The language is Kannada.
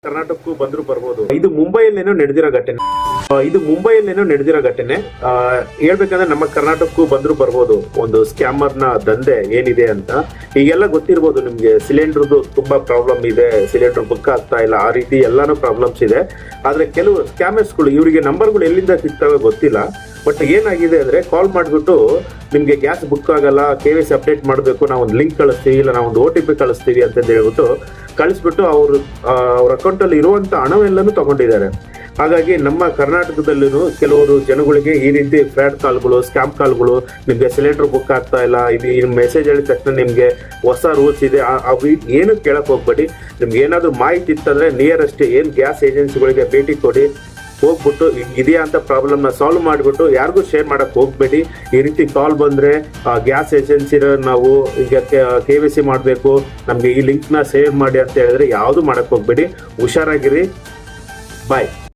ಕರ್ನಾಟಕಕ್ಕೂ ಬಂದ್ರು ಬರ್ಬೋದು. ಇದು ಮುಂಬೈಯಲ್ಲೇನೋ ನಡೆದಿರೋ ಘಟನೆ. ಹೇಳ್ಬೇಕಂದ್ರೆ ನಮ್ಮ ಕರ್ನಾಟಕಕ್ಕೂ ಬಂದ್ರು ಬರ್ಬೋದು. ಒಂದು ಸ್ಕ್ಯಾಮರ್ ನ ದಂಧೆ ಏನಿದೆ ಅಂತ ಈಗೆಲ್ಲ ಗೊತ್ತಿರ್ಬೋದು ನಿಮ್ಗೆ. ಸಿಲಿಂಡರ್ದು ತುಂಬಾ ಪ್ರಾಬ್ಲಮ್ ಇದೆ, ಸಿಲಿಂಡರ್ ಬುಕ್ ಆಗ್ತಾ ಇಲ್ಲ, ಆ ರೀತಿ ಎಲ್ಲಾನು ಪ್ರಾಬ್ಲಮ್ಸ್ ಇದೆ. ಆದ್ರೆ ಕೆಲವು ಸ್ಕ್ಯಾಮರ್ಸ್ಗಳು ಇವರಿಗೆ ನಂಬರ್ಗಳು ಎಲ್ಲಿಂದ ಸಿಗ್ತವೆ ಗೊತ್ತಿಲ್ಲ. ಬಟ್ ಏನಾಗಿದೆ ಅಂದ್ರೆ ಕಾಲ್ ಮಾಡ್ಬಿಟ್ಟು ನಿಮ್ಗೆ ಗ್ಯಾಸ್ ಬುಕ್ ಆಗಲ್ಲ, KYC ಅಪ್ಡೇಟ್ ಮಾಡಬೇಕು, ನಾವು ಒಂದು ಲಿಂಕ್ ಕಳಿಸ್ತೀವಿ, ಇಲ್ಲ ನಾವು ಒಂದು OTP ಕಳಿಸ್ತೀವಿ ಅಂತ ಹೇಳ್ಬಿಟ್ಟು ಕಳಿಸ್ಬಿಟ್ಟು ಅವ್ರ ಅಕೌಂಟ್ ಅಲ್ಲಿ ಇರುವಂತ ಹಣವೆಲ್ಲನೂ ತಗೊಂಡಿದ್ದಾರೆ. ಹಾಗಾಗಿ ನಮ್ಮ ಕರ್ನಾಟಕದಲ್ಲೂ ಕೆಲವರು ಜನಗಳಿಗೆ ಈ ರೀತಿ ಫ್ರಾಡ್ ಕಾಲ್ಗಳು, ಸ್ಕ್ಯಾಮ್ ಕಾಲ್ಗಳು, ನಿಮ್ಗೆ ಸಿಲಿಂಡರ್ ಬುಕ್ ಆಗ್ತಾ ಇಲ್ಲ, ಇದು ಮೆಸೇಜ್ ಹೇಳಿದ ತಕ್ಷಣ ನಿಮ್ಗೆ ಹೊಸ ರೂಲ್ಸ್ ಇದೆ, ಏನು ಕೇಳಕ್ ಹೋಗ್ಬೇಡಿ. ನಿಮ್ಗೆ ಏನಾದ್ರು ಮಾಹಿತಿ ಇತ್ತಂದ್ರೆ ನಿಯರೆಸ್ಟ್ ಏನ್ ಗ್ಯಾಸ್ ಏಜೆನ್ಸಿಗಳಿಗೆ ಭೇಟಿ ಕೊಡಿ. ಹೋಗ್ಬಿಟ್ಟು ಇದೆಯಾ ಅಂತ ಪ್ರಾಬ್ಲಮ್ ನ ಸಾಲ್ವ್ ಮಾಡಿಬಿಟ್ಟು ಯಾರಿಗೂ ಶೇರ್ ಮಾಡಕ್ ಹೋಗ್ಬೇಡಿ. ಈ ರೀತಿ ಕಾಲ್ ಬಂದ್ರೆ ಗ್ಯಾಸ್ ಏಜೆನ್ಸಿ ನಾವು ಈಗ KYC ಮಾಡಬೇಕು, ನಮ್ಗೆ ಈ ಲಿಂಕ್ ನ ಶೇರ್ ಮಾಡಿ ಅಂತ ಹೇಳಿದ್ರೆ ಯಾವ್ದು ಮಾಡಕ್ ಹೋಗ್ಬೇಡಿ. ಹುಷಾರಾಗಿರಿ. ಬಾಯ್.